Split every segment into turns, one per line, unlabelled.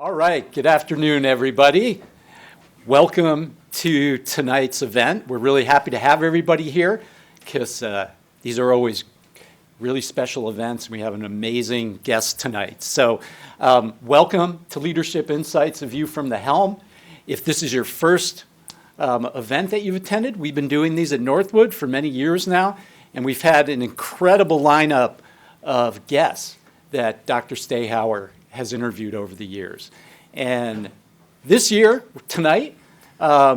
All right, good afternoon, everybody. Welcome to tonight's event. We're really happy to have everybody here because these are always really special events. We have an amazing guest tonight. So welcome to Leadership Insights, a view from the helm. If this is your first event that you've attended, we've been doing these at Northwood for many years now, and we've had an incredible lineup of guests that Dr. Stehauer has interviewed over the years. And this year, tonight, we're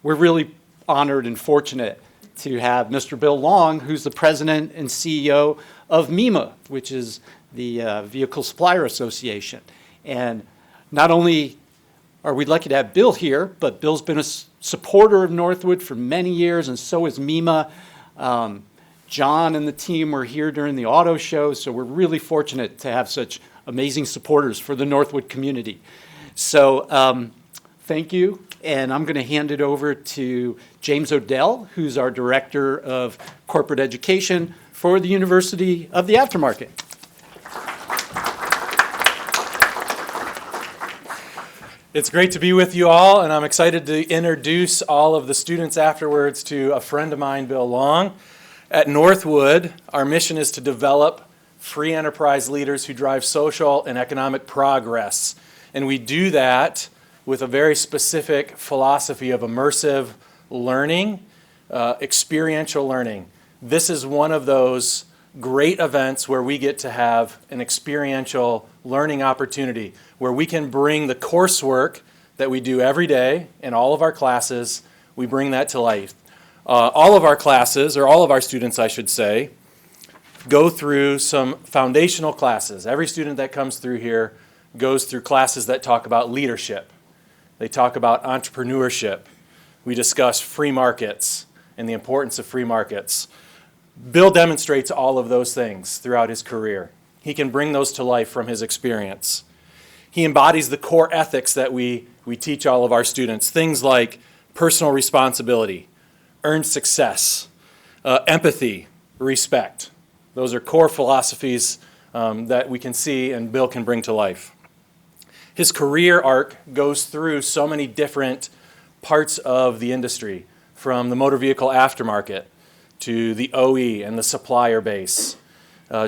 really honored and fortunate to have Mr. Bill Long, who's the president and CEO of MEMA, which is the Vehicle Supplier Association. And not only are we lucky to have Bill here, but Bill's been a supporter of Northwood for many years, and so is MEMA. John and the team were here during the auto show, so we're really fortunate to have such amazing supporters for the Northwood community. So thank you, and I'm going to hand it over to James Odell, who's our Director of Corporate Education for the University of the Aftermarket.
It's great to be with you all, and I'm excited to introduce all of the students afterwards to a friend of mine, Bill Long. At Northwood, our mission is to develop free enterprise leaders who drive social and economic progress. And we do that with a very specific philosophy of immersive learning, experiential learning. This is one of those great events where we get to have an experiential learning opportunity, where we can bring the coursework that we do every day in all of our classes, we bring that to life. All of our classes, or all of our students, I should say, go through some foundational classes. Every student that comes through here goes through classes that talk about leadership. They talk about entrepreneurship. We discuss free markets and the importance of free markets. Bill demonstrates all of those things throughout his career. He can bring those to life from his experience. He embodies the core ethics that we teach all of our students, things like personal responsibility, earned success, empathy, respect. Those are core philosophies that we can see and Bill can bring to life. His career arc goes through so many different parts of the industry, from the motor vehicle aftermarket to the OE and the supplier base,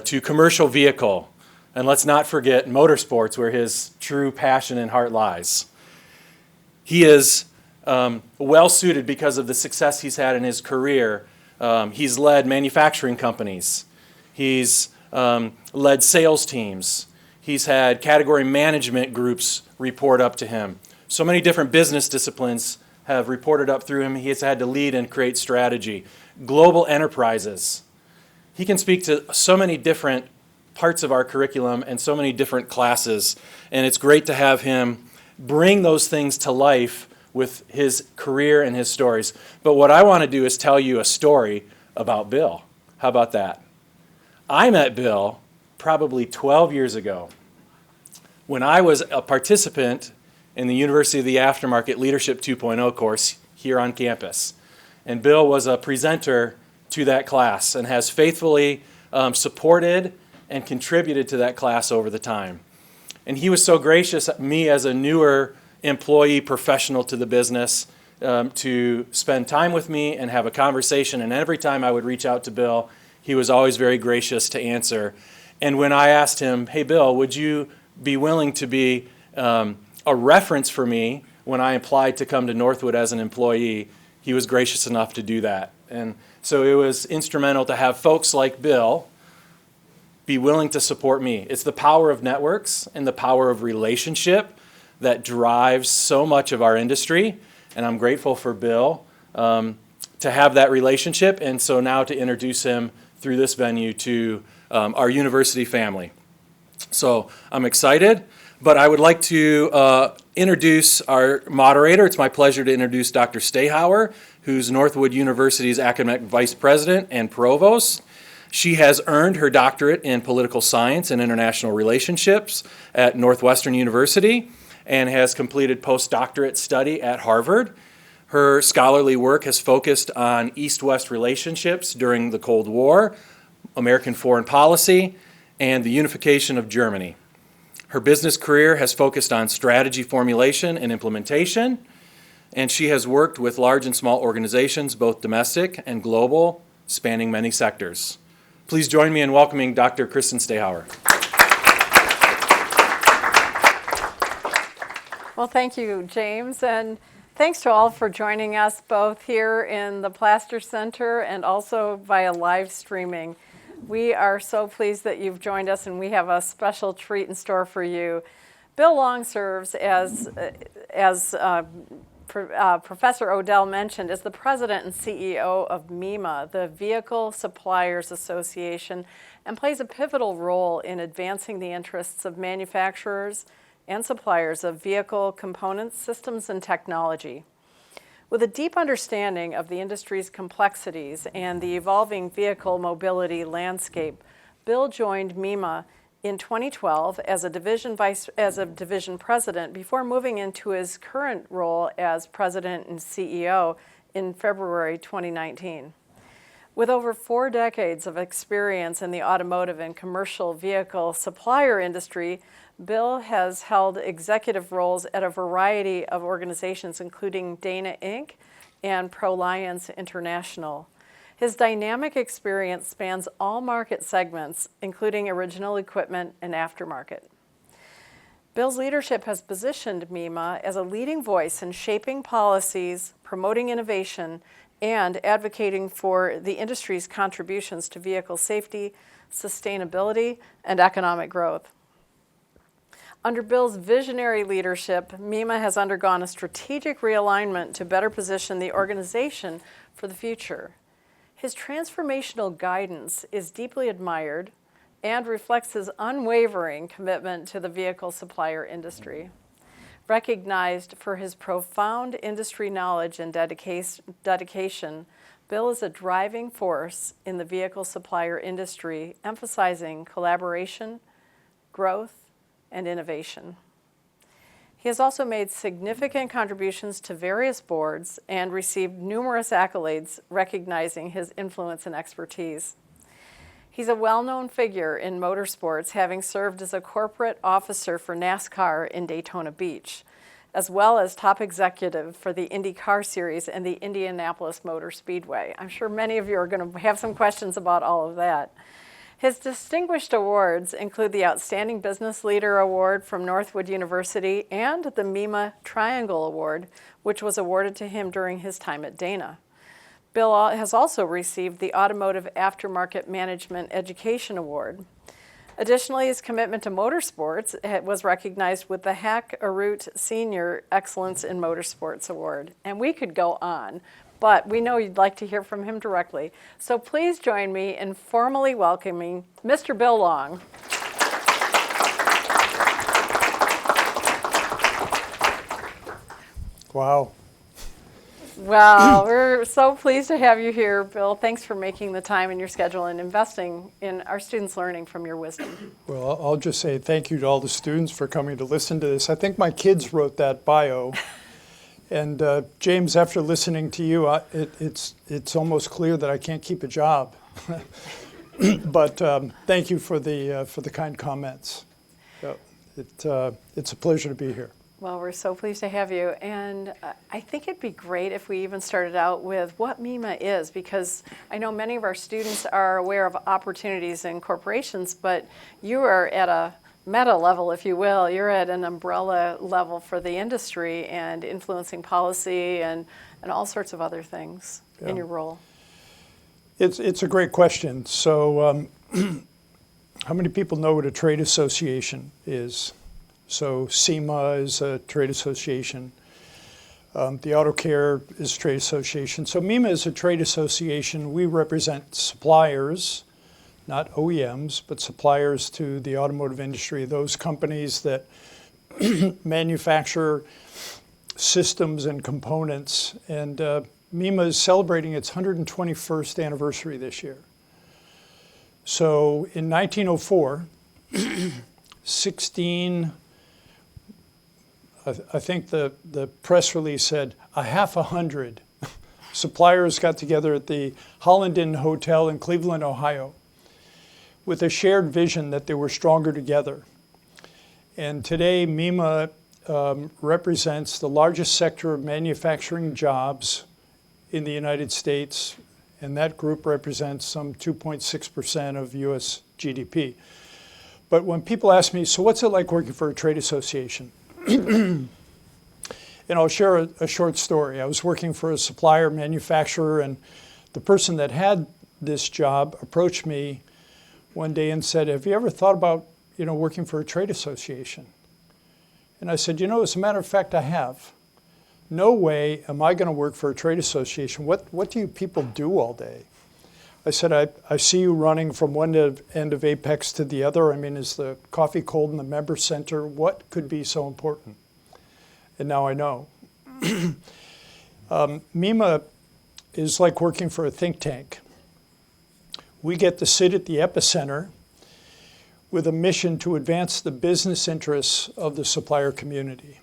to commercial vehicle, and let's not forget motorsports, where his true passion and heart lies. He is well suited because of the success he's had in his career. He's led manufacturing companies. He's led sales teams. He's had category management groups report up to him. So many different business disciplines have reported up through him. He has had to lead and create strategy. Global enterprises. He can speak to so many different parts of our curriculum and so many different classes. And it's great to have him bring those things to life with his career and his stories. But what I want to do is tell you a story about Bill. How about that? I met Bill probably 12 years ago when I was a participant in the University of the Aftermarket Leadership 2.0 course here on campus. And Bill was a presenter to that class and has faithfully supported and contributed to that class over the time. And he was so gracious, me as a newer employee professional to the business, to spend time with me and have a conversation. And every time I would reach out to Bill, he was always very gracious to answer. And when I asked him, hey, Bill, would you be willing to be a reference for me when I applied to come to Northwood as an employee, he was gracious enough to do that. And so it was instrumental to have folks like Bill be willing to support me. It's the power of networks and the power of relationship that drives so much of our industry, and I'm grateful for Bill to have that relationship, and so now to introduce him through this venue to our university family. So I'm excited, but I would like to introduce our moderator. It's my pleasure to introduce Dr. Stehauer, who's Northwood University's academic vice president and provost. She has earned her doctorate in political science and international relationships at Northwestern University and has completed postdoctorate study at Harvard. Her scholarly work has focused on East-West relationships during the Cold War, American foreign policy, and the unification of Germany. Her business career has focused on strategy formulation and implementation, and she has worked with large and small organizations, both domestic and global, spanning many sectors. Please join me in welcoming Dr. Kristen Stehauer.
Well, thank you, James, and thanks to all for joining us both here in the Plaster Center and also via live streaming. We are so pleased that you've joined us, and we have a special treat in store for you. Bill Long serves as Professor Odell mentioned, as the president and CEO of MEMA, the Vehicle Suppliers Association, and plays a pivotal role in advancing the interests of manufacturers and suppliers of vehicle components, systems, and technology. With a deep understanding of the industry's complexities and the evolving vehicle mobility landscape, Bill joined MEMA in 2012 as a division president before moving into his current role as president and CEO in February 2019. With over 4 decades of experience in the automotive and commercial vehicle supplier industry, Bill has held executive roles at a variety of organizations, including Dana Inc. and ProLiance International. His dynamic experience spans all market segments, including original equipment and aftermarket. Bill's leadership has positioned MEMA as a leading voice in shaping policies, promoting innovation, and advocating for the industry's contributions to vehicle safety, sustainability, and economic growth. Under Bill's visionary leadership, MEMA has undergone a strategic realignment to better position the organization for the future. His transformational guidance is deeply admired and reflects his unwavering commitment to the vehicle supplier industry. Recognized for his profound industry knowledge and dedication, Bill is a driving force in the vehicle supplier industry, emphasizing collaboration, growth, and innovation. He has also made significant contributions to various boards and received numerous accolades recognizing his influence and expertise. He's a well-known figure in motorsports, having served as a corporate officer for NASCAR in Daytona Beach, as well as top executive for the IndyCar Series and the Indianapolis Motor Speedway. I'm sure many of you are going to have some questions about all of that. His distinguished awards include the Outstanding Business Leader Award from Northwood University and the MEMA Triangle Award, which was awarded to him during his time at Dana. Bill has also received the Automotive Aftermarket Management Education Award. Additionally, his commitment to motorsports was recognized with the Hack Arut Senior Excellence in Motorsports Award. And we could go on, but we know you'd like to hear from him directly. So please join me in formally welcoming Mr. Bill Long.
Wow.
Well, we're so pleased to have you here, Bill. Thanks for making the time in your schedule and investing in our students learning from your wisdom.
Well, I'll just say thank you to all the students for coming to listen to this. I think my kids wrote that bio. And James, after listening to you, it's almost clear that I can't keep a job. But thank you for the kind comments. It's a pleasure to be here.
Well, we're so pleased to have you. And I think it'd be great if we even started out with what MEMA is, because I know many of our students are aware of opportunities in corporations, but you are at a meta level, if you will. You're at an umbrella level for the industry and influencing policy and all sorts of other things in your role.
It's a great question. So how many people know what a trade association is? So SEMA is a trade association. The Auto Care is a trade association. So MEMA is a trade association. We represent suppliers, not OEMs, but suppliers to the automotive industry, those companies that manufacture systems and components. And MEMA is celebrating its 121st anniversary this year. So in 1904, I think the press release said a half 100 suppliers got together at the Holland Inn Hotel in Cleveland, Ohio, with a shared vision that they were stronger together. And today, MEMA represents the largest sector of manufacturing jobs in the United States, and that group represents some 2.6% of US GDP. But when people ask me, so what's it like working for a trade association? And I'll share a short story. I was working for a supplier manufacturer, and the person that had this job approached me one day and said, have you ever thought about, working for a trade association? And I said, as a matter of fact, I have. No way am I going to work for a trade association. What do you people do all day? I said, I see you running from one end of Apex to the other. I mean, is the coffee cold in the member center? What could be so important? And now I know. MEMA is like working for a think tank. We get to sit at the epicenter with a mission to advance the business interests of the supplier community.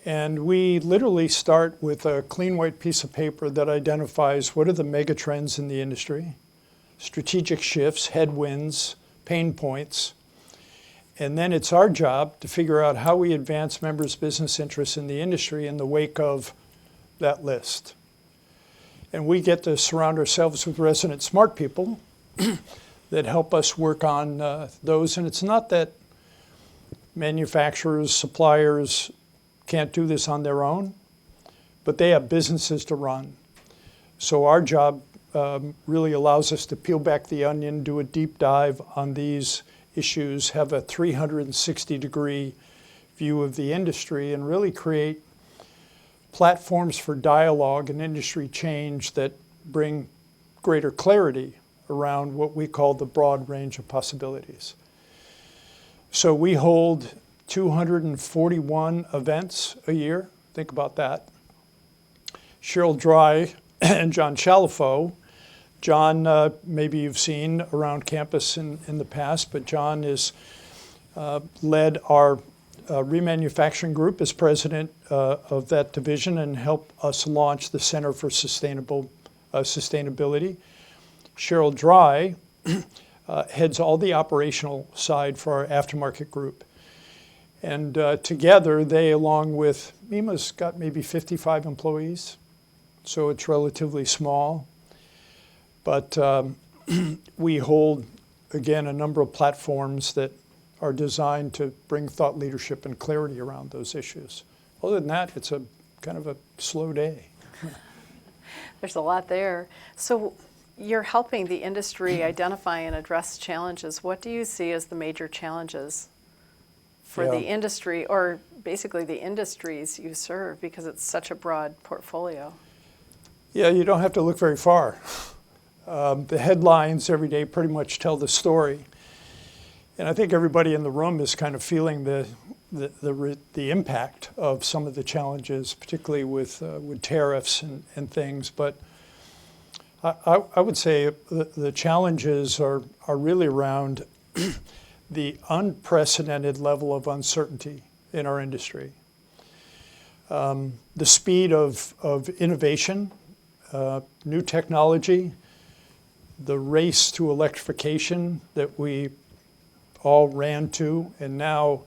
And we literally start with a clean white piece of paper that identifies what are the mega trends in the industry, strategic shifts, headwinds, pain points. And then it's our job to figure out how we advance members' business interests in the industry in the wake of that list. And we get to surround ourselves with resident smart people that help us work on those. And it's not that manufacturers, suppliers can't do this on their own, but they have businesses to run. So our job really allows us to peel back the onion, do a deep dive on these issues, have a 360-degree view of the industry, and really create platforms for dialogue and industry change that bring greater clarity around what we call the broad range of possibilities. So we hold 241 events a year. Think about that. Cheryl Dry and John Chalifo. John, maybe you've seen around campus in the past, but John has led our remanufacturing group as president of that division and helped us launch the Center for Sustainability. Cheryl Dry heads all the operational side for our aftermarket group. And together, they, along with, MEMA's got maybe 55 employees, so it's relatively small. But we hold, again, a number of platforms that are designed to bring thought leadership and clarity around those issues. Other than that, it's a kind of a slow day.
There's a lot there. So you're helping the industry identify and address challenges. What do you see as the major challenges for the industry, or basically the industries you serve, because it's such a broad portfolio?
Yeah, you don't have to look very far. The headlines every day pretty much tell the story. And I think everybody in the room is kind of feeling the impact of some of the challenges, particularly with tariffs and things. But I would say the challenges are really around the unprecedented level of uncertainty in our industry. The speed of innovation, new technology, the race to electrification that we all ran to, and now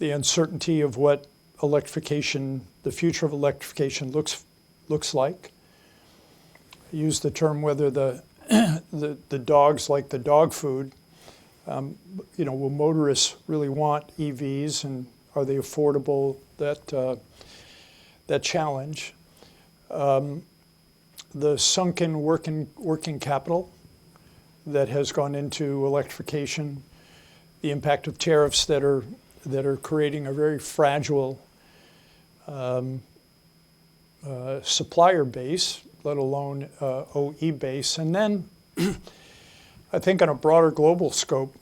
the uncertainty of what electrification, the future of electrification looks like. I use the term whether the dogs like the dog food. Will motorists really want EVs, and are they affordable? That challenge. The sunken working capital that has gone into electrification, the impact of tariffs that are creating a very fragile supplier base, let alone OE base. And then I think on a broader global scope,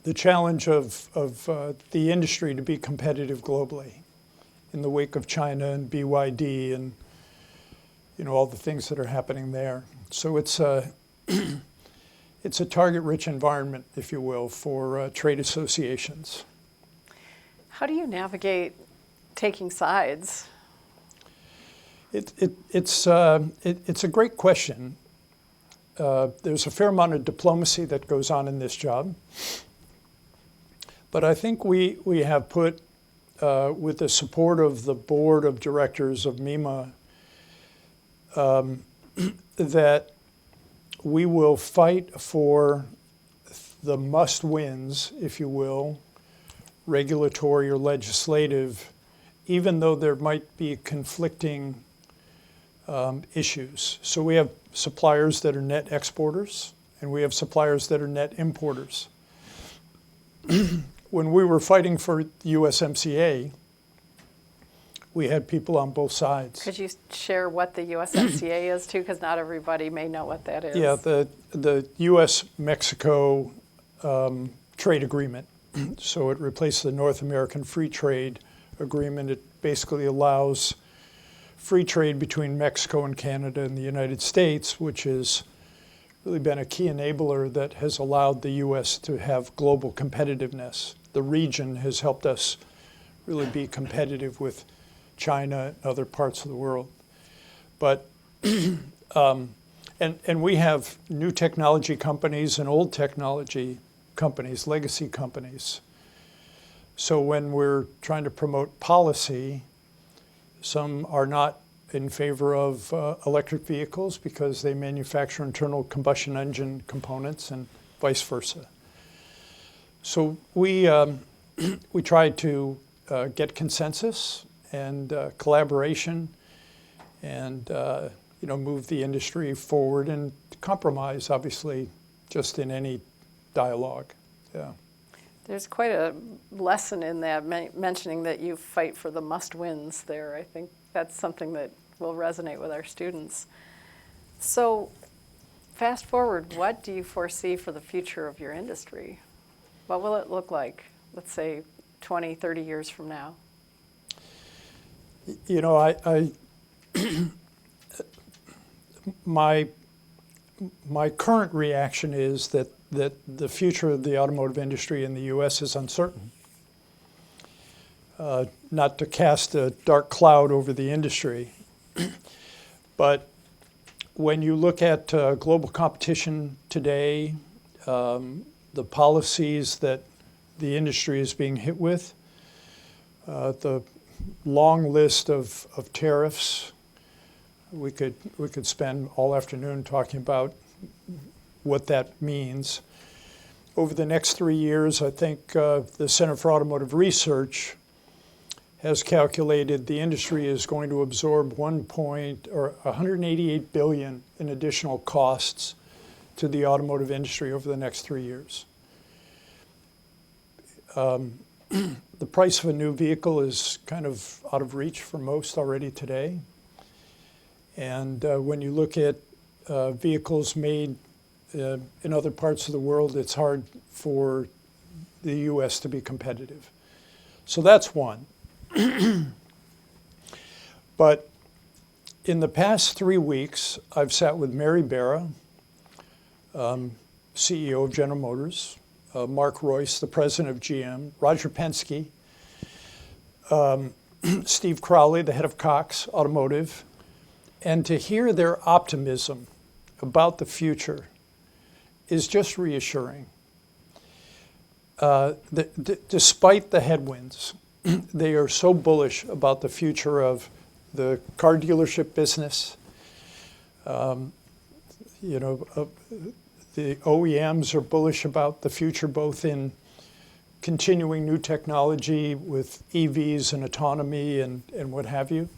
the challenge of the industry to be competitive globally in the wake of China and BYD and all the things that are happening there. So it's a target-rich environment, if you will, for trade associations.
How do you navigate taking sides?
It's a great question. There's a fair amount of diplomacy that goes on in this job. But I think we have put, with the support of the board of directors of MEMA, that we will fight for the must-wins, if you will, regulatory or legislative, even though there might be conflicting issues. So we have suppliers that are net exporters, and we have suppliers that are net importers. When we were fighting for USMCA, we had people on both sides.
Could you share what the USMCA is too? Because not everybody may know what that is.
Yeah, the U.S.-Mexico trade agreement. So it replaced the North American Free Trade Agreement. It basically allows free trade between Mexico and Canada and the United States, which has really been a key enabler that has allowed the U.S. to have global competitiveness. The region has helped us really be competitive with China and other parts of the world. But and we have new technology companies and old technology companies, legacy companies. So when we're trying to promote policy, some are not in favor of electric vehicles because they manufacture internal combustion engine components and vice versa. So we try to get consensus and collaboration and move the industry forward and compromise, obviously, just in any dialogue. Yeah.
There's quite a lesson in that, mentioning that you fight for the must-wins there. I think that's something that will resonate with our students. So fast forward, what do you foresee for the future of your industry? What will it look like, let's say, 20, 30 years from now?
You know, my current reaction is that the future of the automotive industry in the U.S. is uncertain. Not to cast a dark cloud over the industry, but when you look at global competition today, the policies that the industry is being hit with, the long list of tariffs, we could spend all afternoon talking about what that means. Over the next 3 years, I think the Center for Automotive Research has calculated the industry is going to absorb 188 billion in additional costs to the automotive industry over the next 3 years. The price of a new vehicle is kind of out of reach for most already today. And when you look at vehicles made in other parts of the world, it's hard for the U.S. to be competitive. So that's one. But in the past 3 weeks, I've sat with Mary Barra, CEO of General Motors, Mark Royce, the president of GM, Roger Penske, Steve Crowley, the head of Cox Automotive, and to hear their optimism about the future is just reassuring. Despite the headwinds, they are so bullish about the future of the car dealership business. The OEMs are bullish about the future, both in continuing new technology with EVs and autonomy and what have you,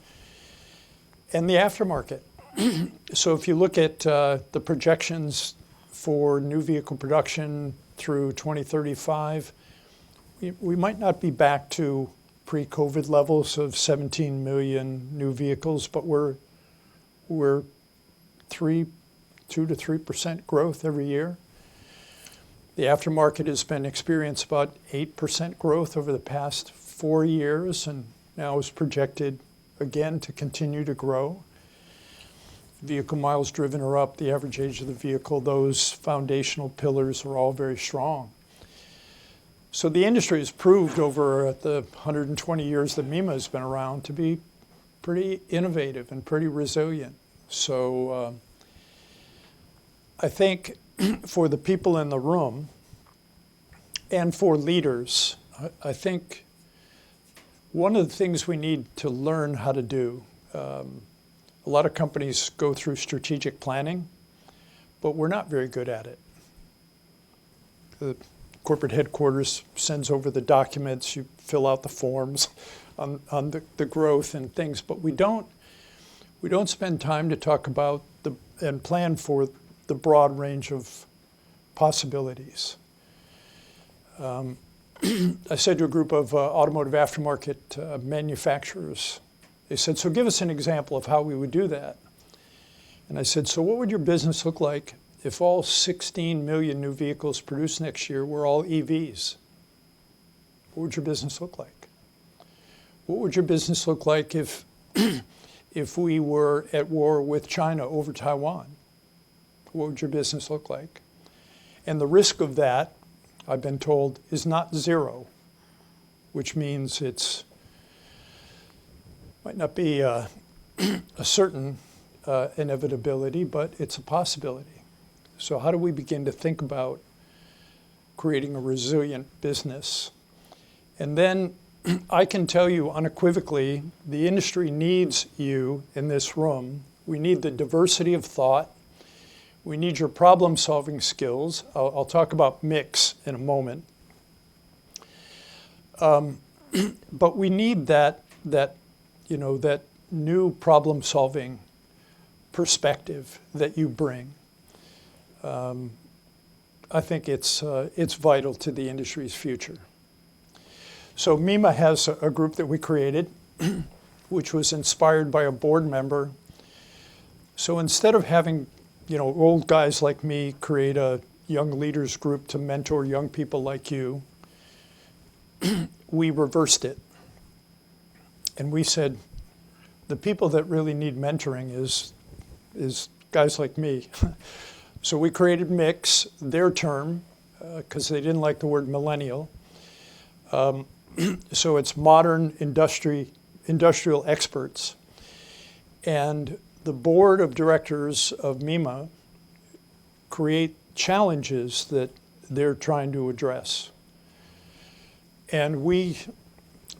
and the aftermarket. So if you look at the projections for new vehicle production through 2035, we might not be back to pre-COVID levels of 17 million new vehicles, but we're 2 to 3% growth every year. The aftermarket has been experiencing about 8% growth over the past 4 years, and now is projected again to continue to grow. Vehicle miles driven are up, the average age of the vehicle, those foundational pillars are all very strong. So the industry has proved over the 120 years that MEMA has been around to be pretty innovative and pretty resilient. So I think for the people in the room and for leaders, I think one of the things we need to learn how to do, a lot of companies go through strategic planning, but we're not very good at it. The corporate headquarters sends over the documents, you fill out the forms on the growth and things, but we don't spend time to talk about and plan for the broad range of possibilities. I said to a group of automotive aftermarket manufacturers, they said, so give us an example of how we would do that. And I said, so what would your business look like if all 16 million new vehicles produced next year were all EVs? What would your business look like? What would your business look like if, if we were at war with China over Taiwan? What would your business look like? And the risk of that, I've been told, is not zero, which means it's might not be a certain inevitability, but it's a possibility. So how do we begin to think about creating a resilient business? And then I can tell you unequivocally, the industry needs you in this room. We need the diversity of thought. We need your problem-solving skills. I'll talk about mix in a moment. But we need that new problem-solving perspective that you bring. I think it's vital to the industry's future. So MEMA has a group that we created, which was inspired by a board member. So instead of having old guys like me create a young leaders group to mentor young people like you, we reversed it. And we said, the people that really need mentoring is guys like me. So we created Mix, their term, because they didn't like the word millennial. So it's modern industrial experts. And the board of directors of MEMA create challenges that they're trying to address. And we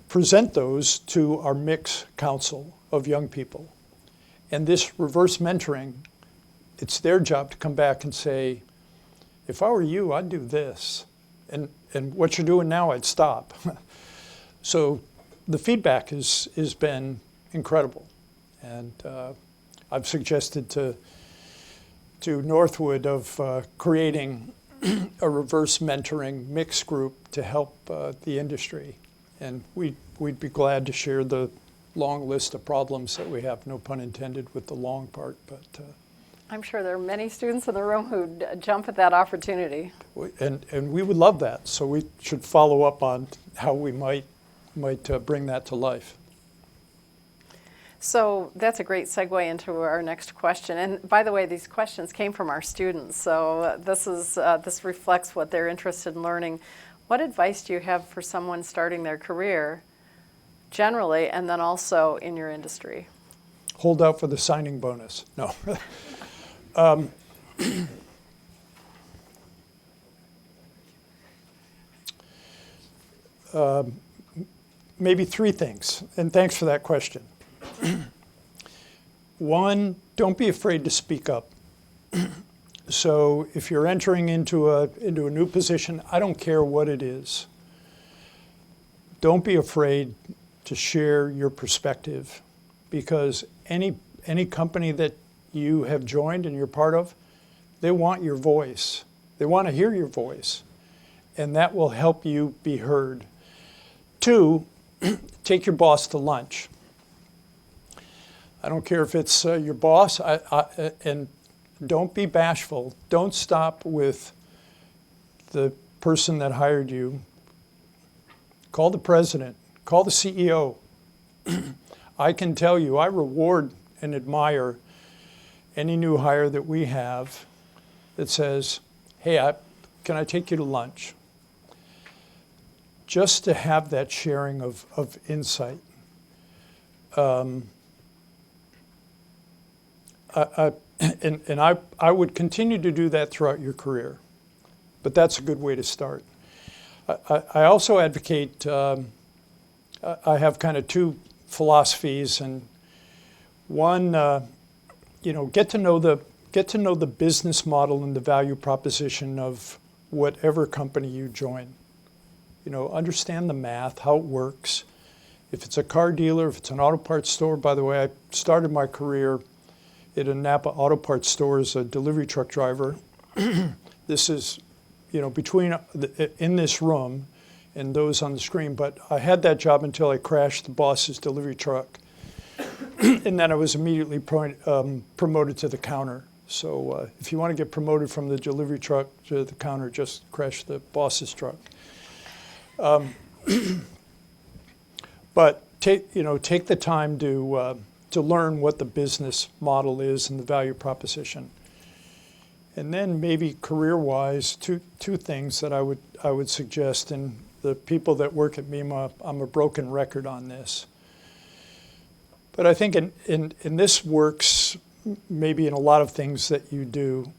present those to our Mix Council of young people. And this reverse mentoring, it's their job to come back and say, if I were you, I'd do this. And what you're doing now, I'd stop. So the feedback has been incredible. And I've suggested to Northwood of creating a reverse mentoring mix group to help the industry. And we'd be glad to share the long list of problems that we have, no pun intended with the long part. But
I'm sure there are many students in the room who'd jump at that opportunity.
And we would love that. So we should follow up on how we might bring that to life.
So that's a great segue into our next question. And by the way, these questions came from our students. So this reflects what they're interested in learning. What advice do you have for someone starting their career generally and then also in your industry?
Hold out for the signing bonus. No. Maybe three things, and thanks for that question. One, don't be afraid to speak up. So if you're entering into a new position, I don't care what it is, don't be afraid to share your perspective, because any company that you have joined and you're part of, they want your voice. They want to hear your voice, and that will help you be heard. Two, take your boss to lunch. I don't care if it's your boss, and don't be bashful. Don't stop with the person that hired you. Call the president, call the CEO. I can tell you, I reward and admire any new hire that we have that says, hey, can I take you to lunch? Just to have that sharing of insight. I would continue to do that throughout your career, but that's a good way to start. I also advocate, I have kind of two philosophies, and one, get to know the business model and the value proposition of whatever company you join. Understand the math, how it works. If it's a car dealer, if it's an auto parts store, by the way, I started my career at a Napa auto parts store as a delivery truck driver. This is, between in this room and those on the screen, but I had that job until I crashed the boss's delivery truck. And then I was immediately promoted to the counter. So if you want to get promoted from the delivery truck to the counter, just crash the boss's truck. But take the time to learn what the business model is and the value proposition. And then maybe career-wise, two things that I would suggest. And the people that work at MEMA, I'm a broken record on this. But I think in this works maybe in a lot of things that you do.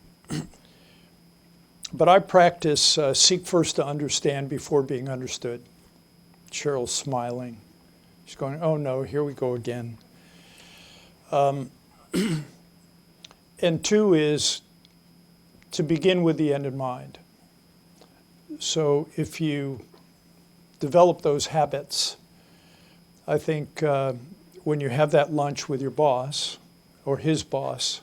But I practice seek first to understand before being understood. Cheryl's smiling. She's going, oh no, here we go again. And two is to begin with the end in mind. So if you develop those habits, I think when you have that lunch with your boss or his boss,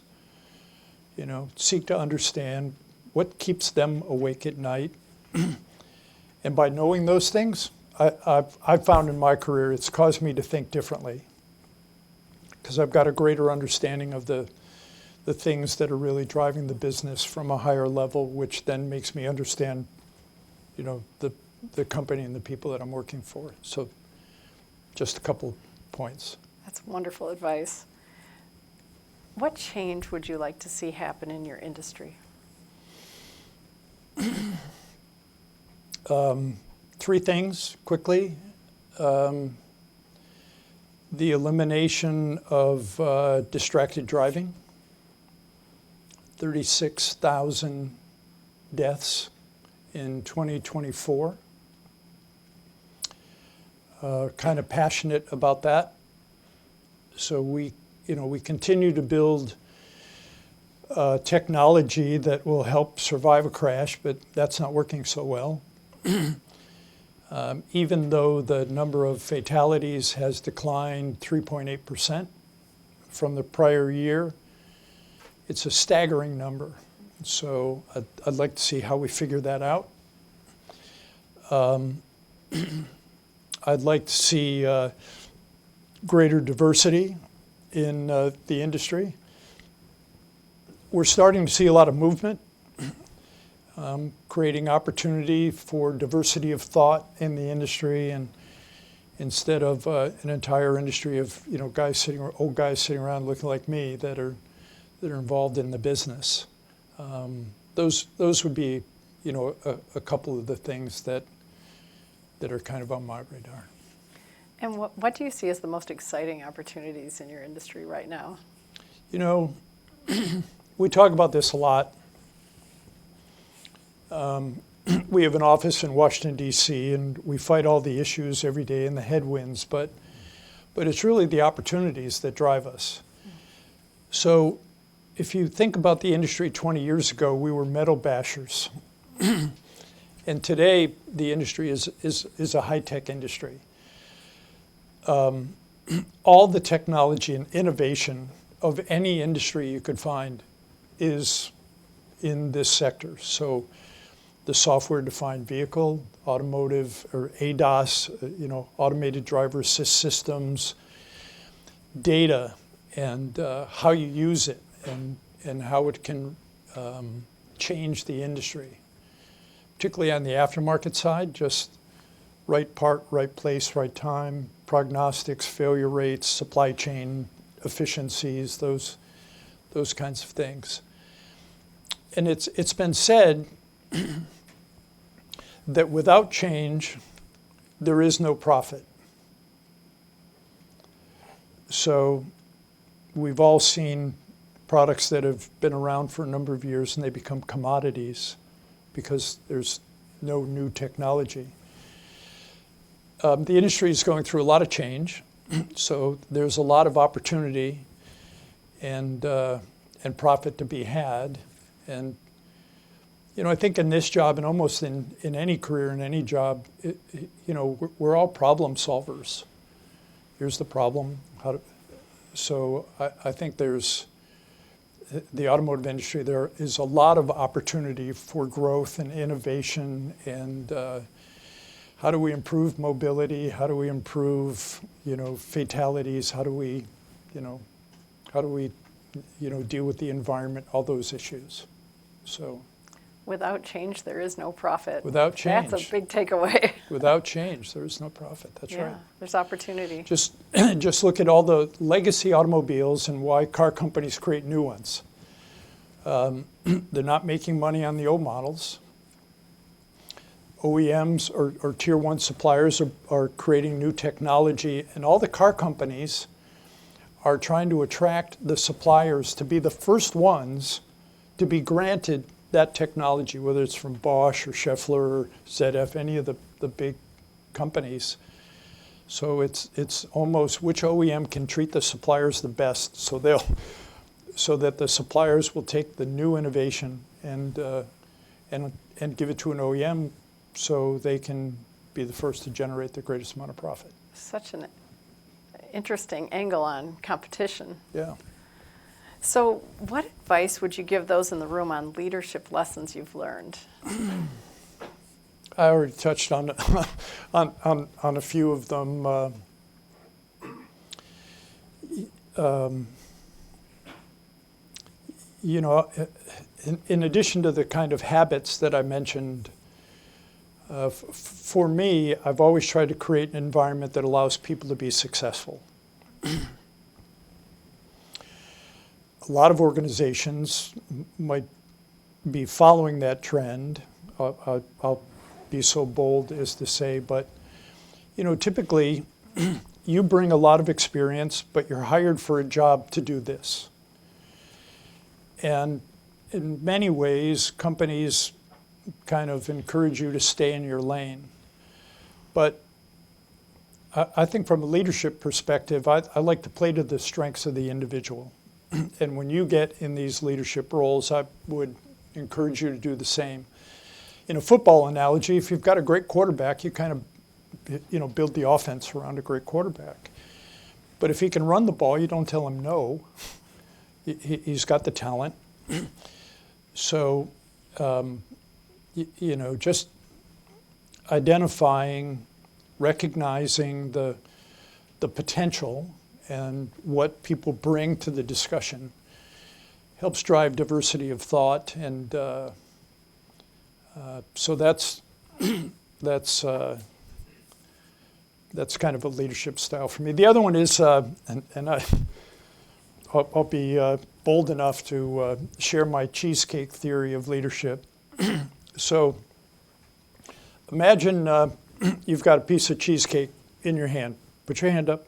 seek to understand what keeps them awake at night. And by knowing those things, I've found in my career it's caused me to think differently, because I've got a greater understanding of the things that are really driving the business from a higher level, which then makes me understand, the company and the people that I'm working for. So just a couple points.
That's wonderful advice. What change would you like to see happen in your industry?
Three things quickly. The elimination of distracted driving. 36,000 deaths in 2024. Kind of passionate about that. So we continue to build technology that will help survive a crash, but that's not working so well. Even though the number of fatalities has declined 3.8% from the prior year, it's a staggering number. So I'd like to see how we figure that out. I'd like to see greater diversity in the industry. We're starting to see a lot of movement, creating opportunity for diversity of thought in the industry, and instead of an entire industry of old guys sitting around looking like me that are involved in the business. Those would be a couple of the things that are kind of on my radar.
And what do you see as the most exciting opportunities in your industry right now?
We talk about this a lot. We have an office in Washington, D.C., and we fight all the issues every day and the headwinds, but it's really the opportunities that drive us. So if you think about the industry 20 years ago, we were metal bashers. And today, the industry is a high-tech industry. All the technology and innovation of any industry you could find is in this sector. So the software-defined vehicle, automotive, or ADAS, automated driver assist systems, data, and how you use it, and how it can change the industry. Particularly on the aftermarket side, just right part, right place, right time, prognostics, failure rates, supply chain efficiencies, those kinds of things. And it's been said that without change, there is no profit. So we've all seen products that have been around for a number of years and they become commodities because there's no new technology. the industry is going through a lot of change, so there's a lot of opportunity and profit to be had. And I think in this job and almost in any career, in any job, we're all problem solvers. Here's the problem. So I think there's the automotive industry. There is a lot of opportunity for growth and innovation, and how do we improve mobility? How do we improve, fatalities? How do we deal with the environment? All those issues. So.
Without change, there is no profit.
Without change.
That's a big takeaway.
Without change, there is no profit. That's right.
There's opportunity.
Just look at all the legacy automobiles and why car companies create new ones. They're not making money on the old models. OEMs or tier one suppliers are creating new technology, and all the car companies are trying to attract the suppliers to be the first ones to be granted that technology, whether it's from Bosch or Schaeffler or ZF, any of the big companies. So it's almost which OEM can treat the suppliers the best, so that the suppliers will take the new innovation and give it to an OEM so they can be the first to generate the greatest amount of profit.
Such an interesting angle on competition.
Yeah.
So what advice would you give those in the room on leadership lessons you've learned?
I already touched on a few of them. In addition to the kind of habits that I mentioned, for me, I've always tried to create an environment that allows people to be successful. A lot of organizations might be following that trend. I'll be so bold as to say, but typically you bring a lot of experience, but you're hired for a job to do this. And in many ways, companies kind of encourage you to stay in your lane. But I think from a leadership perspective, I like to play to the strengths of the individual. And when you get in these leadership roles, I would encourage you to do the same. In a football analogy, if you've got a great quarterback, you kind of build the offense around a great quarterback. But if he can run the ball, you don't tell him no. He's got the talent. So, just identifying, recognizing the potential and what people bring to the discussion helps drive diversity of thought, and so that's kind of a leadership style for me. The other one is, and I'll be bold enough to share my cheesecake theory of leadership. So imagine you've got a piece of cheesecake in your hand. Put your hand up.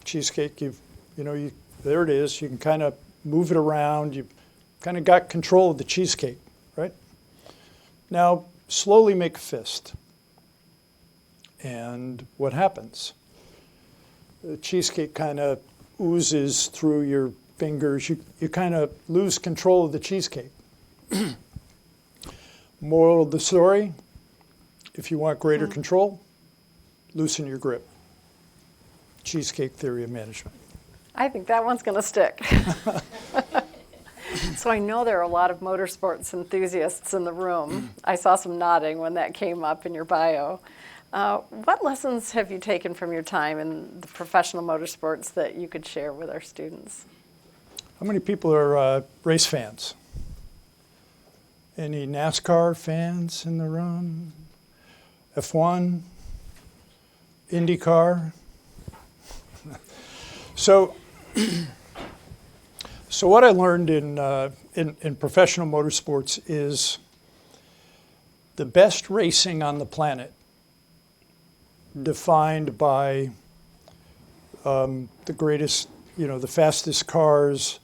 Cheesecake, there it is. You can kind of move it around. You've kind of got control of the cheesecake, right? Now, slowly make a fist. And what happens? The cheesecake kind of oozes through your fingers. You kind of lose control of the cheesecake. Moral of the story, if you want greater control, loosen your grip. Cheesecake theory of management.
I think that one's going to stick. So I know there are a lot of motorsports enthusiasts in the room. I saw some nodding when that came up in your bio. What lessons have you taken from your time in the professional motorsports that you could share with our students?
How many people are race fans? Any NASCAR fans in the room? F1? IndyCar? So what I learned in professional motorsports is the best racing on the planet, defined by the greatest, the fastest cars,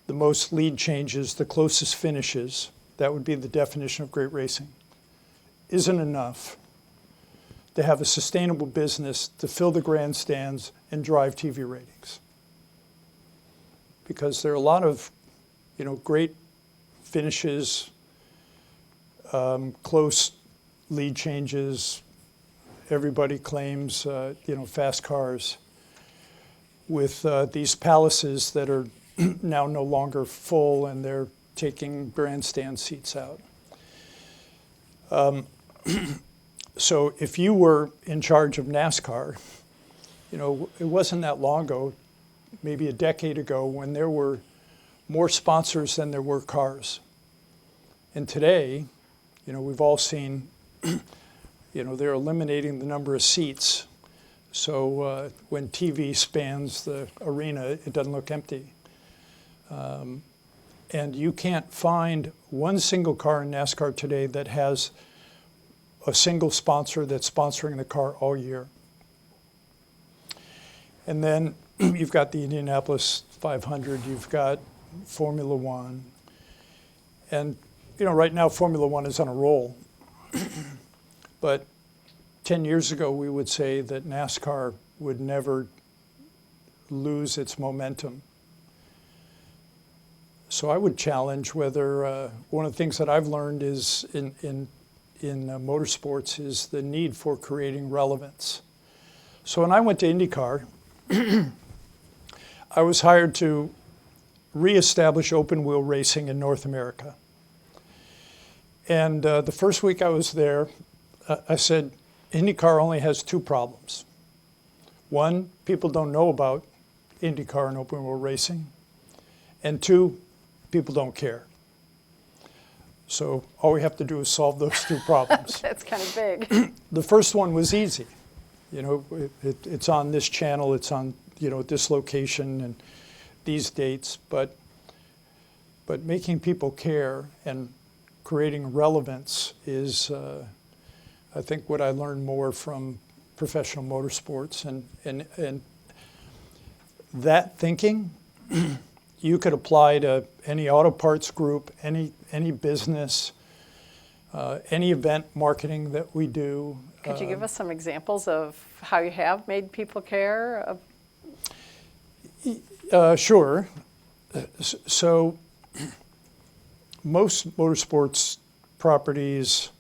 the most lead changes, the closest finishes. That would be the definition of great racing. Isn't enough. to have a sustainable business to fill the grandstands and drive TV ratings. Because there are a lot of, great finishes, close lead changes. Everybody claims, fast cars with these palaces that are now no longer full and they're taking grandstand seats out. So if you were in charge of NASCAR, it wasn't that long ago, maybe a decade ago, when there were more sponsors than there were cars. And today, we've all seen, they're eliminating the number of seats. So when TV spans the arena, it doesn't look empty. And you can't find one single car in NASCAR today that has a single sponsor that's sponsoring the car all year. And then you've got the Indianapolis 500, you've got Formula One. And, right now Formula One is on a roll. But 10 years ago, we would say that NASCAR would never lose its momentum. So I would challenge whether, one of the things that I've learned is in motorsports is the need for creating relevance. So when I went to IndyCar, I was hired to reestablish open wheel racing in North America. And the first week I was there, I said, IndyCar only has two problems. One, people don't know about IndyCar and open wheel racing. And two, people don't care. So all we have to do is solve those two problems.
That's kind of big.
The first one was easy. It's on this channel, it's on, this location and these dates, but making people care and creating relevance is, I think, what I learned more from professional motorsports. And that thinking, you could apply to any auto parts group, any business, any event marketing that we do.
Could you give us some examples of how you have made people care?
Sure. So most motorsports properties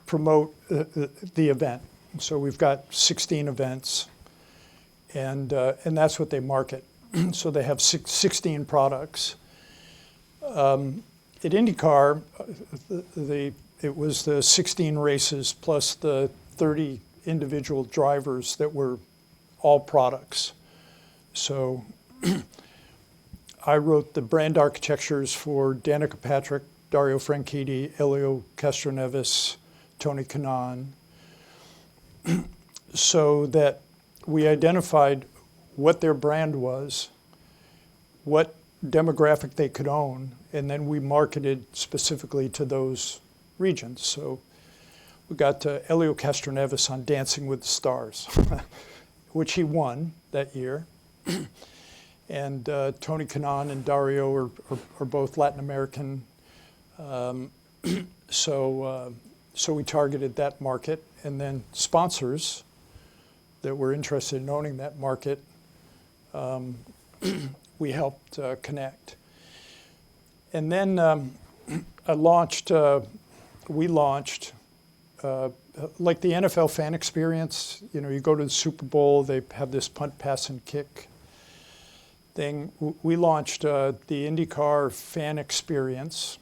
promote the event. So we've got 16 events, and that's what they market. So they have 16 products. At IndyCar, it was the 16 races plus the 30 individual drivers that were all products. So I wrote the brand architectures for Danica Patrick, Dario Franchitti, Elio Castroneves, Tony Kanaan, so that we identified what their brand was, what demographic they could own, and then we marketed specifically to those regions. So we got Elio Castroneves on Dancing with the Stars, which he won that year. And Tony Kanaan and Dario are both Latin American. So we targeted that market, and then sponsors that were interested in owning that market, we helped connect. And then we launched, like the NFL fan experience. You go to the Super Bowl, they have this punt, pass, and kick thing. We launched the IndyCar fan experience,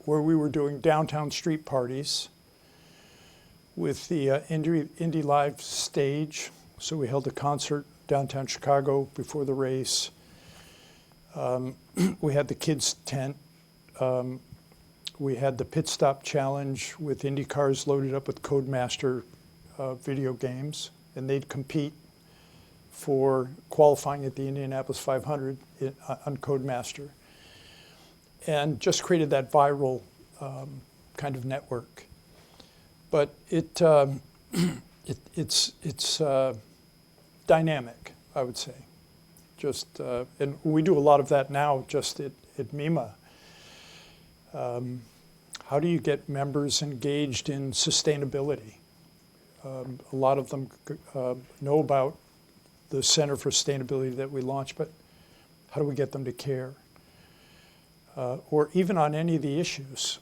where we were doing downtown street parties with the Indy Live stage. So we held a concert downtown Chicago before the race. We had the kids' tent. We had the pit stop challenge with Indy cars loaded up with Codemaster video games, and they'd compete for qualifying at the Indianapolis 500 on Codemaster, and just created that viral kind of network. But it's dynamic, I would say. And we do a lot of that now just at MEMA. How do you get members engaged in sustainability? A lot of them know about the Center for Sustainability that we launched, but how do we get them to care? Or even on any of the issues.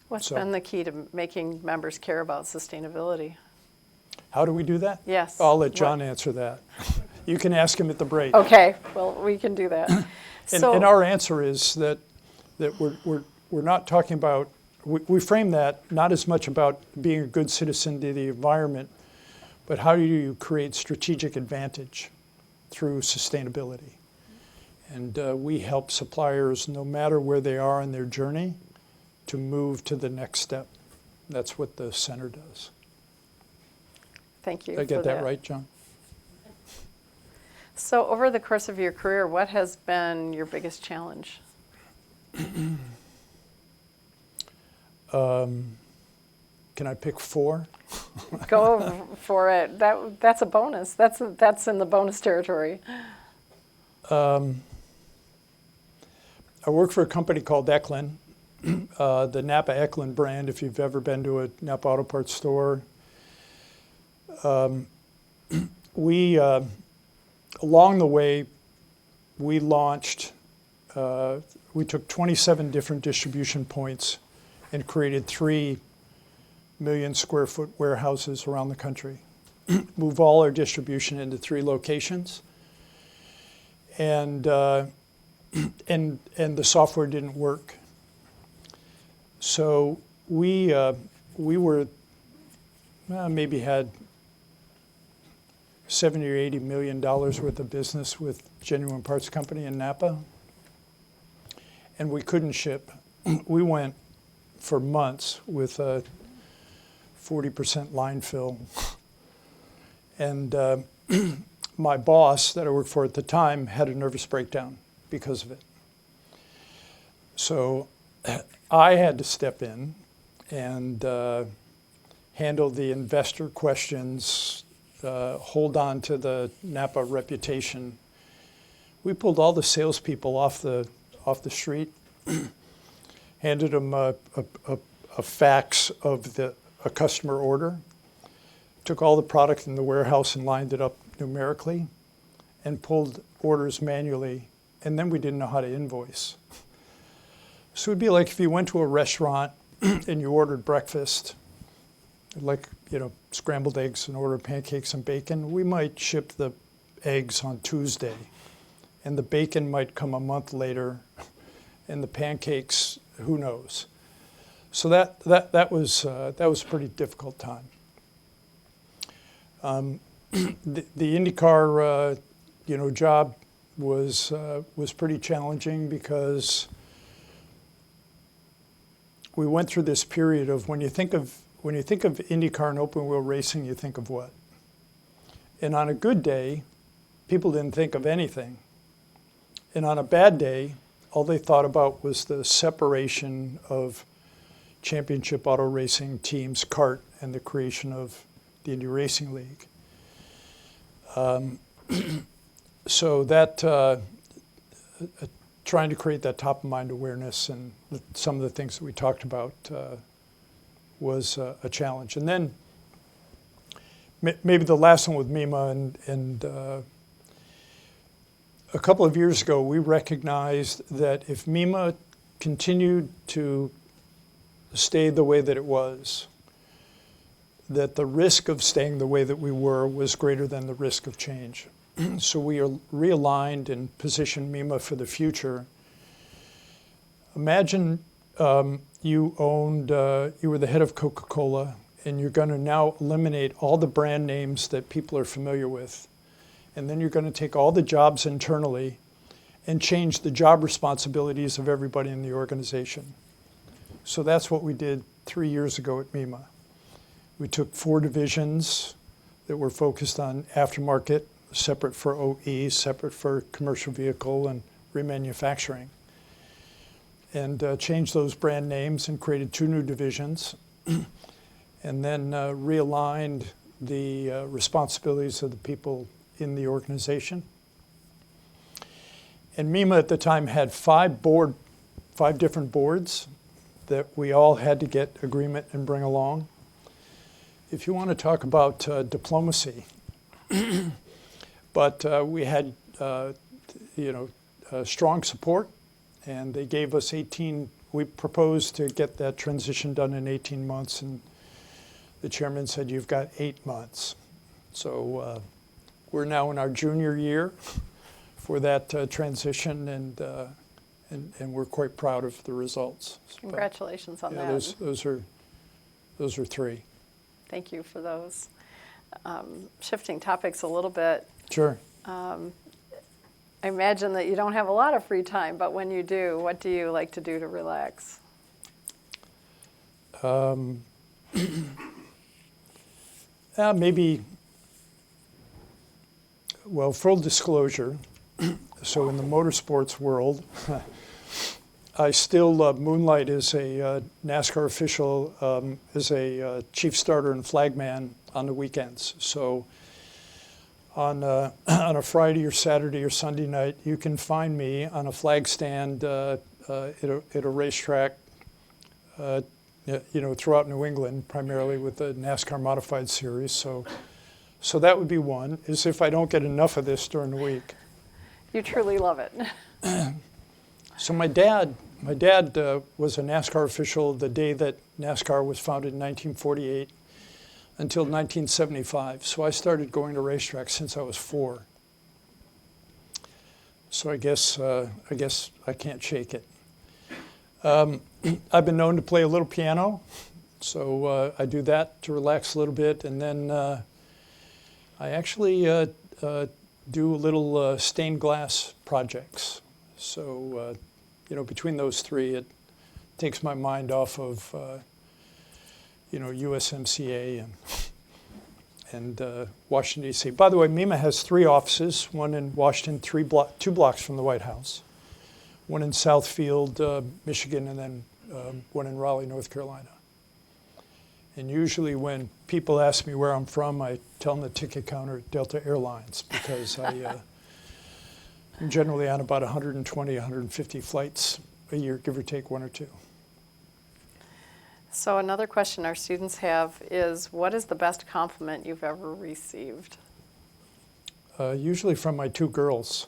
What's
So-
been the key to making members care about sustainability?
How do we do that?
Yes.
I'll let John answer that. You can ask him at the break.
Okay, well, we can do that.
And our answer is that we're not talking about, we frame that not as much about being a good citizen to the environment, but how do you create strategic advantage through sustainability? And we help suppliers, no matter where they are in their journey, to move to the next step. That's what the center does.
Thank you
Did I
for
get that right, John?
So over the course of your career, what has been your biggest challenge?
Can I pick 4?
Go for it. That's a bonus. That's in the bonus territory.
I work for a company called Eklund, the Napa Eklund brand, if you've ever been to a Napa Auto Parts store. Along the way, we launched, we took 27 different distribution points and created 3 million square foot warehouses around the country. Move all our distribution into 3 locations. And the software didn't work. So we were, maybe had $70 or $80 million worth of business with Genuine Parts Company in Napa. And we couldn't ship. We went for months with a 40% line fill. And my boss that I worked for at the time had a nervous breakdown because of it. So I had to step in and handle the investor questions, hold on to the Napa reputation. We pulled all the salespeople off the street, handed them a fax of a customer order, took all the product in the warehouse and lined it up numerically, and pulled orders manually, and then we didn't know how to invoice. So it'd be like if you went to a restaurant and you ordered breakfast, like, scrambled eggs and ordered pancakes and bacon. We might ship the eggs on Tuesday, and the bacon might come a month later, and the pancakes, who knows? So that was a pretty difficult time. The IndyCar, job was pretty challenging because we went through this period of when you think of IndyCar and open wheel racing, you think of what? And on a good day, people didn't think of anything. And on a bad day, all they thought about was the separation of championship auto racing teams, CART, and the creation of the Indy Racing League. So that trying to create that top of mind awareness and some of the things that we talked about was a challenge. And then maybe the last one with MEMA, and a couple of years ago, we recognized that if MEMA continued to stay the way that it was, that the risk of staying the way that we were was greater than the risk of change. So we are realigned and positioned MEMA for the future. Imagine you were the head of Coca-Cola, and you're going to now eliminate all the brand names that people are familiar with. And then you're going to take all the jobs internally and change the job responsibilities of everybody in the organization. So that's what we did 3 years ago at MEMA. We took 4 divisions that were focused on aftermarket, separate for OE, separate for commercial vehicle and remanufacturing, and changed those brand names and created 2 new divisions, and then realigned the responsibilities of the people in the organization. And MEMA at the time had 5 different boards that we all had to get agreement and bring along. if you want to talk about diplomacy, but we had, strong support, and they gave us 18. We proposed to get that transition done in 18 months, and the chairman said, "You've got 8 months." So we're now in our junior year for that transition, and we're quite proud of the results.
Congratulations on
Yeah,
that.
those are 3.
Thank you for those. Shifting topics a little bit,
Sure.
I imagine that you don't have a lot of free time, but when you do, what do you like to do to relax?
Maybe, well, full disclosure, so in the motorsports world, I still moonlight as a NASCAR official, as a chief starter and flagman on the weekends. So on a Friday or Saturday or Sunday night, you can find me on a flag stand at a racetrack, throughout New England, primarily with the NASCAR Modified Series. So that would be one, is if I don't get enough of this during the week.
You truly love it.
So my dad was a NASCAR official the day that NASCAR was founded in 1948 until 1975. So I started going to racetracks since I was 4. So I guess I can't shake it. I've been known to play a little piano, so I do that to relax a little bit, and then I actually do little stained glass projects. So between those 3, it takes my mind off of USMCA and Washington, D.C. By the way, MEMA has 3 offices, one in Washington, 2 blocks from the White House, one in Southfield, Michigan, and then one in Raleigh, North Carolina. And usually when people ask me where I'm from, I tell them the ticket counter at Delta Airlines, because I'm generally on about 120, 150 flights a year, give or take 1 or 2.
So another question our students have is, what is the best compliment you've ever received?
Usually from my 2 girls.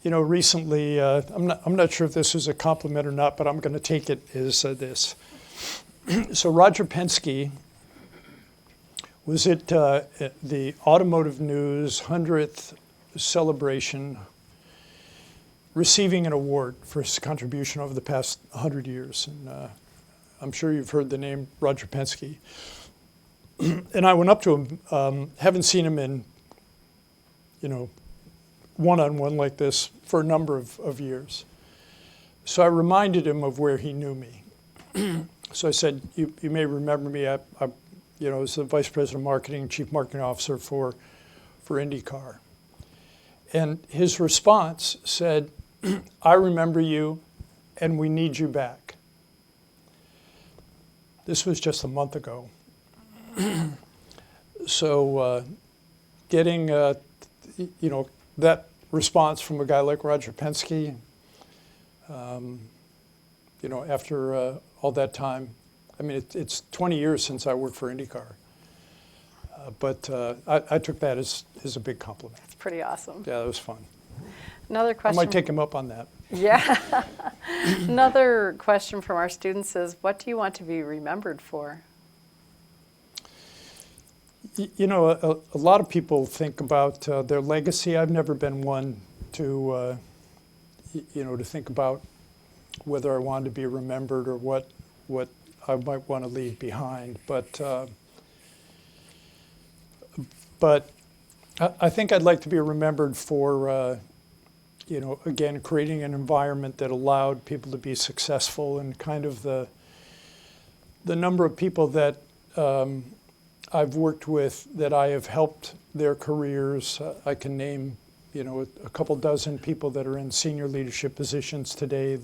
Recently, I'm not sure if this is a compliment or not, but I'm going to take it as this. So Roger Penske was at the Automotive News 100th celebration, receiving an award for his contribution over the past 100 years. And I'm sure you've heard the name Roger Penske. And I went up to him, haven't seen him in, one-on-one like this for a number of years. So I reminded him of where he knew me. So I said, you may remember me, I was the Vice President of Marketing, Chief Marketing Officer for IndyCar. And his response said, "I remember you, and we need you back." This was just a month ago. So getting, that response from a guy like Roger Penske, after all that time, I mean, it's 20 years since I worked for IndyCar. But I took that as a big compliment.
It's pretty awesome.
Yeah, that was fun.
Another
I
question.
might take him up on that.
Yeah. Another question from our students is, what do you want to be remembered for?
A lot of people think about their legacy. I've never been one to, to think about whether I wanted to be remembered or what I might want to leave behind. But I think I'd like to be remembered for, again, creating an environment that allowed people to be successful, and kind of the number of people that I've worked with that I have helped their careers. I can name, a couple dozen people that are in senior leadership positions today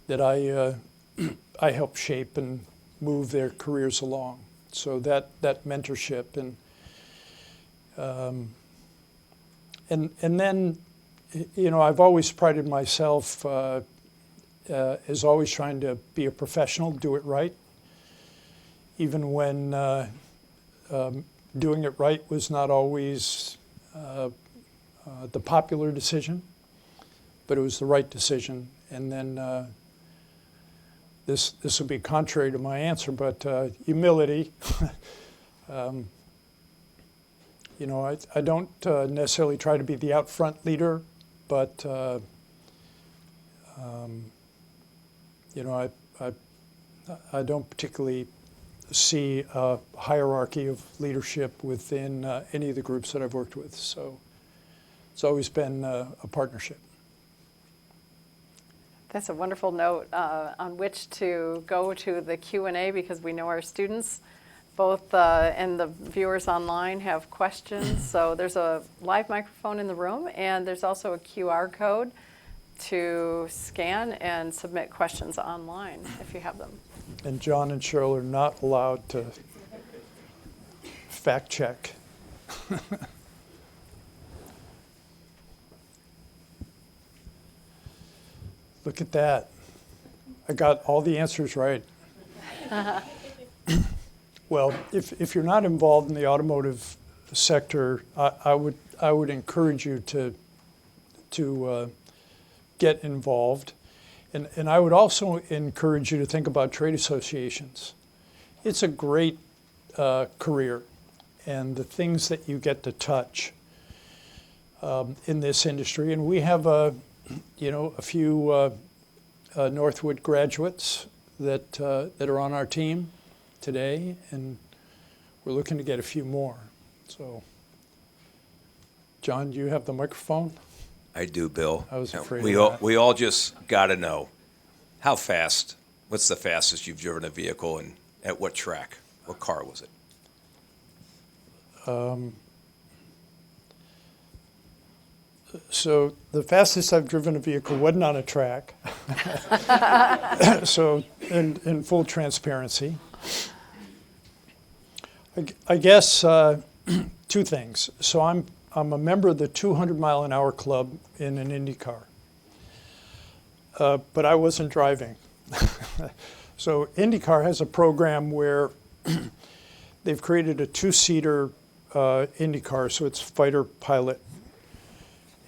that I help shape and move their careers along. So that mentorship and then, I've always prided myself is always trying to be a professional, do it right, even when doing it right was not always the popular decision, but it was the right decision. And then this will be contrary to my answer, but humility. You know, I don't necessarily try to be the out front leader, but you know, I don't particularly see a hierarchy of leadership within any of the groups that I've worked with. So it's always been a partnership.
That's a wonderful note on which to go to the Q&A, because we know our students, both and the viewers online, have questions. So there's a live microphone in the room, and there's also a QR code to scan and submit questions online if you have them.
And John and Cheryl are not allowed to fact check. Look at that. I got all the answers right. Well, if you're not involved in the automotive sector, I would encourage you to get involved. And I would also encourage you to think about trade associations. It's a great career, and the things that you get to touch in this industry. And we have a few Northwood graduates that are on our team today, and we're looking to get a few more. So, John, do you have the microphone?
I do, Bill.
I was afraid
we
of
all
that.
we all just got to know how fast. What's the fastest you've driven a vehicle, and at what track? What car was it?
So the fastest I've driven a vehicle wasn't on a track. So in full transparency, I guess two things. So I'm a member of the 200-mile-an-hour club in an Indy car, but I wasn't driving. So IndyCar has a program where they've created a two-seater IndyCar, so it's fighter pilot.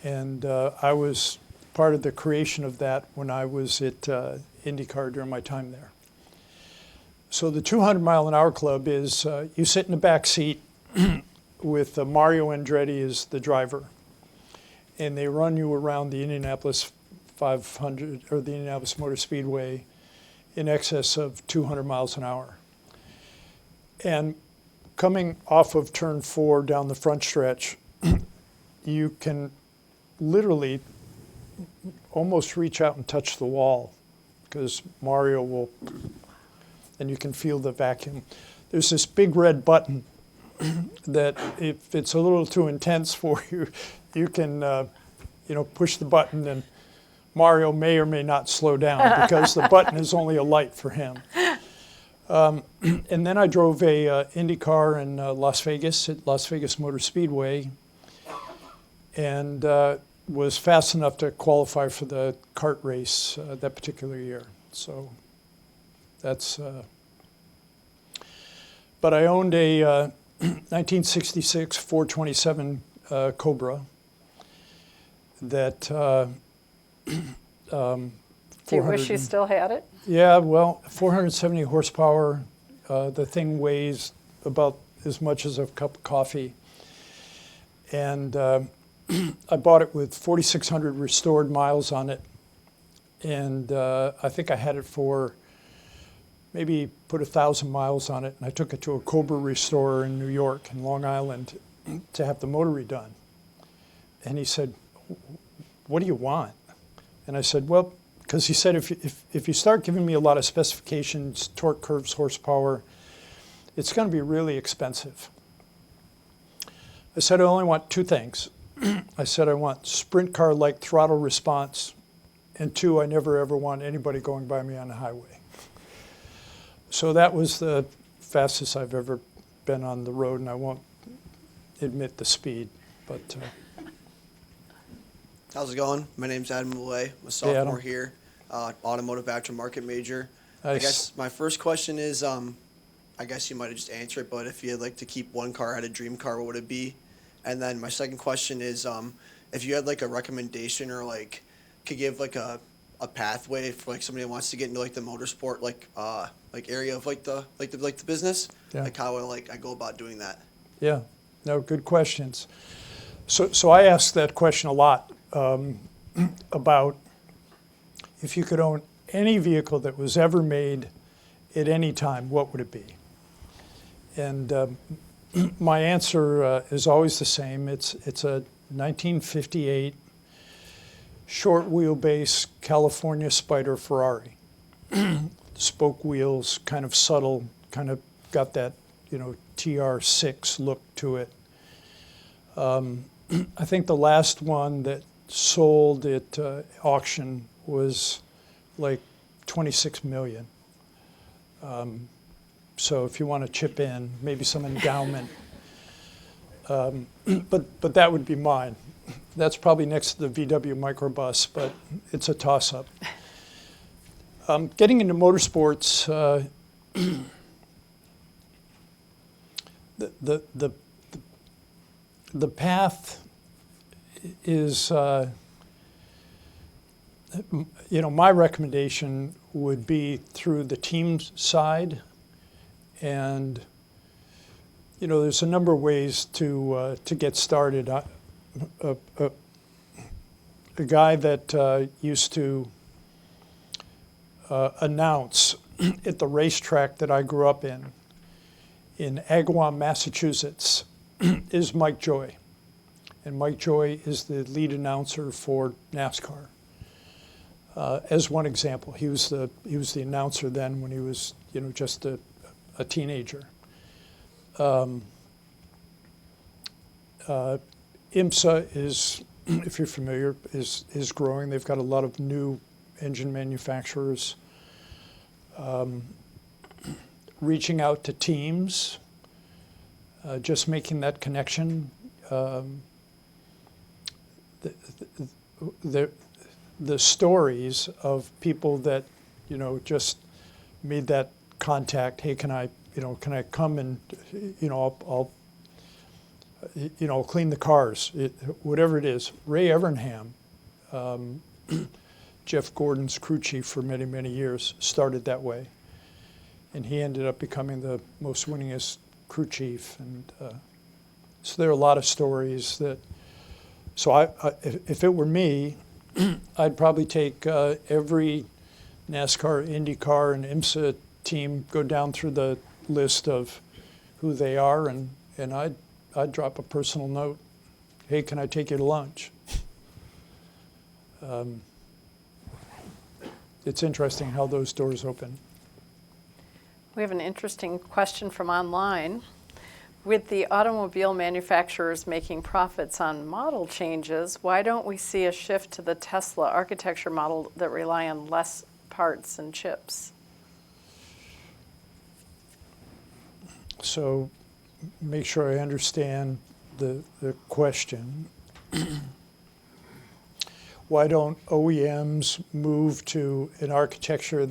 And I was part of the creation of that when I was at IndyCar during my time there. So the 200-mile-an-hour club is you sit in the back seat with Mario Andretti as the driver, and they run you around the Indianapolis 500 or the Indianapolis Motor Speedway in excess of 200 miles an hour. And coming off of turn 4 down the front stretch, you can literally almost reach out and touch the wall, because Mario will, and you can feel the vacuum. There's this big red button that if it's a little too intense for you, you can push the button, and Mario may or may not slow down because the button is only a light for him. And then I drove a Indy car in Las Vegas at Las Vegas Motor Speedway, and was fast enough to qualify for the kart race that particular year. So that's. But I owned a 1966 427 Cobra that.
Do you wish you still had it?
Yeah, well, 470 horsepower. The thing weighs about as much as a cup of coffee. And I bought it with 4,600 restored miles on it. And I think I had it for maybe put 1,000 miles on it. And I took it to a Cobra restorer in New York, in Long Island, to have the motor redone. And he said, "What do you want?" And I said, well, because he said, if you start giving me a lot of specifications, torque curves, horsepower, it's going to be really expensive. I said, I only want two things. I said, I want sprint car-like throttle response, and two, I never ever want anybody going by me on the highway. So that was the fastest I've ever been on the road, and I won't admit the speed, but...
How's it going? My name's Adam Malay. I'm a
Hey, Adam.
sophomore here. automotive aftermarket major. I
Nice.
guess my first question is, I guess you might have just answered it, but if you had like to keep one car, had a dream car, what would it be? And then my second question is, if you had like a recommendation or like could give like a pathway for like somebody that wants to get into like the motorsport like area of like the business,
Yeah.
like how I go about doing that.
Yeah, no, good questions. So I ask that question a lot about if you could own any vehicle that was ever made at any time, what would it be? And my answer is always the same. It's a 1958 short wheelbase California Spider Ferrari. Spoke wheels, kind of subtle, kind of got that, TR6 look to it. I think the last one that sold at auction was like 26 million. So if you want to chip in, maybe some endowment. But that would be mine. That's probably next to the VW microbus, but it's a toss-up. Getting into motorsports, the path is, my recommendation would be through the team side. And, there's a number of ways to get started. A guy that used to announce at the racetrack that I grew up in Agawam, Massachusetts, is Mike Joy. And Mike Joy is the lead announcer for NASCAR. As one example, he was the announcer then when he was, just a teenager. IMSA is, if you're familiar, is growing. They've got a lot of new engine manufacturers. Reaching out to teams, just making that connection. The stories of people that, just made that contact. Hey, can I come and, I'll clean the cars, whatever it is. Ray Evernham, Jeff Gordon's crew chief for many, many years, started that way. And he ended up becoming the most winningest crew chief. And so there are a lot of stories that, so if it were me, I'd probably take every NASCAR, IndyCar, and IMSA team, go down through the list of who they are, and I'd drop a personal note. Hey, can I take you to lunch? It's interesting how those doors open.
We have an interesting question from online. With the automobile manufacturers making profits on model changes, why don't we see a shift to the Tesla architecture model that rely on less parts and chips?
So make sure I understand the question. Why don't OEMs move to an architecture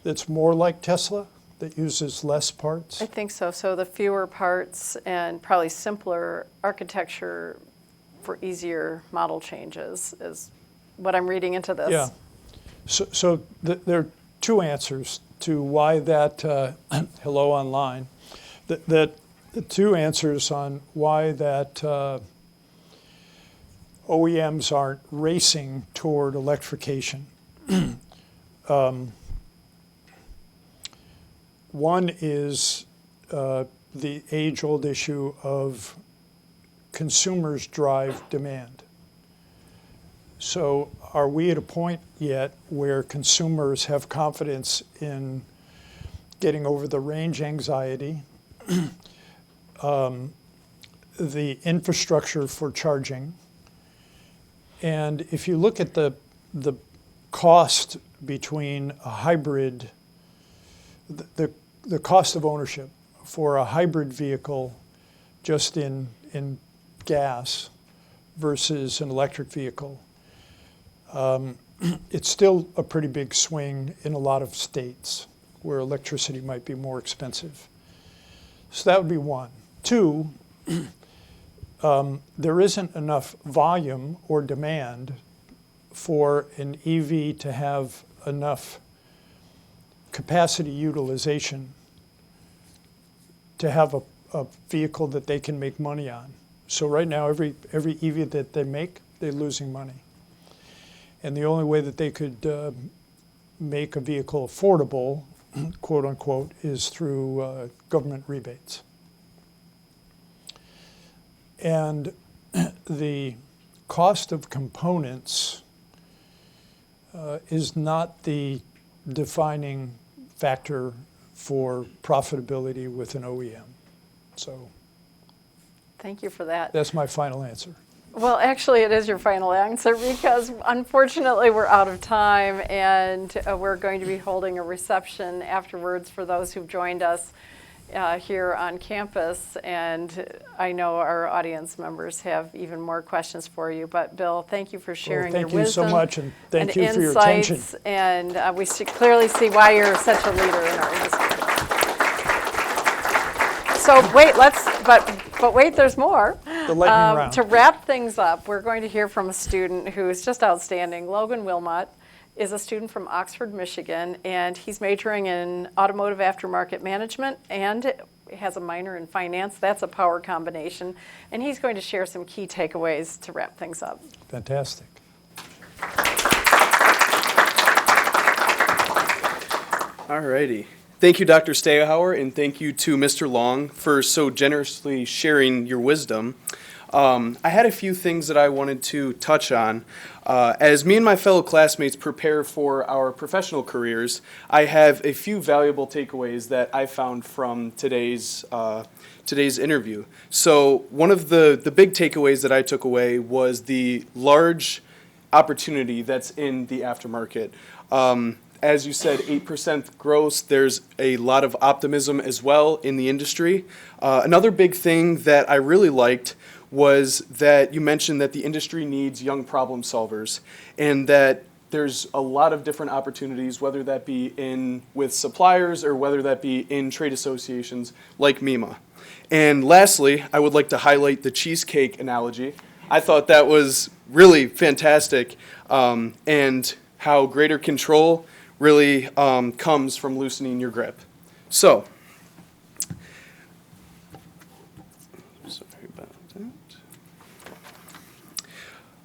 that's more like Tesla, that uses less parts?
I think so. So the fewer parts and probably simpler architecture for easier model changes is what I'm reading into this.
Yeah. So there are two answers to why that, hello online, the two answers on why that OEMs aren't racing toward electrification. One is the age-old issue of consumers drive demand. So are we at a point yet where consumers have confidence in getting over the range anxiety, the infrastructure for charging? And if you look at the cost between a hybrid, the cost of ownership for a hybrid vehicle just in gas versus an electric vehicle, It's still a pretty big swing in a lot of states where electricity might be more expensive. So that would be one. Two, there isn't enough volume or demand for an EV to have enough capacity utilization to have a vehicle that they can make money on. So right now, every EV that they make, they're losing money. And the only way that they could make a vehicle affordable, quote unquote, is through government rebates. And the cost of components is not the defining factor for profitability with an OEM. So
Thank you for that.
that's my final answer.
Well, actually, it is your final answer because unfortunately we're out of time, and we're going to be holding a reception afterwards for those who've joined us here on campus. And I know our audience members have even more questions for you. But Bill, thank you for sharing your wisdom.
Thank you so much, and thank you for your
insights,
attention.
And we clearly see why you're such a leader in our industry. So wait, but wait, there's more.
The lightning round.
To wrap things up, we're going to hear from a student who is just outstanding. Logan Wilmot is a student from Oxford, Michigan, and he's majoring in automotive aftermarket management and has a minor in finance. That's a power combination. And he's going to share some key takeaways to wrap things up.
Fantastic.
All righty. Thank you, Dr. Stehauer, and thank you to Mr. Long for so generously sharing your wisdom. I had a few things that I wanted to touch on. As me and my fellow classmates prepare for our professional careers, I have a few valuable takeaways that I found from today's interview. So one of the big takeaways that I took away was the large opportunity that's in the aftermarket. As you said, 8% growth. There's a lot of optimism as well in the industry. Another big thing that I really liked was that you mentioned that the industry needs young problem solvers, and that there's a lot of different opportunities, whether that be with suppliers or whether that be in trade associations like MEMA. And lastly, I would like to highlight the cheesecake analogy. I thought that was really fantastic, and how greater control really comes from loosening your grip. So, sorry about that.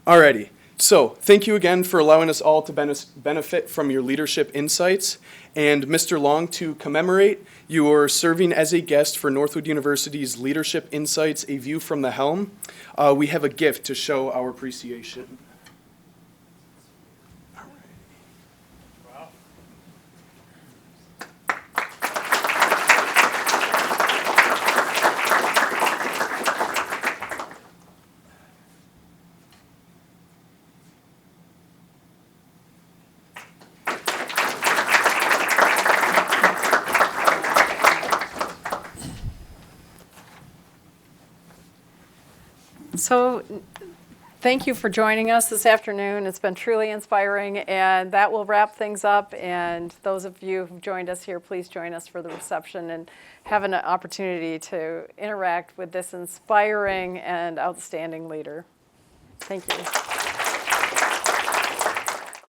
Alrighty, so thank you again for allowing us all to benefit from your leadership insights. And Mr. Long, to commemorate, you are serving as a guest for Northwood University's Leadership Insights, A View from the Helm. We have a gift to show our appreciation.
So thank you for joining us this afternoon. It's been truly inspiring, and that will wrap things up. And those of you who've joined us here, please join us for the reception and have an opportunity to interact with this inspiring and outstanding leader. Thank you.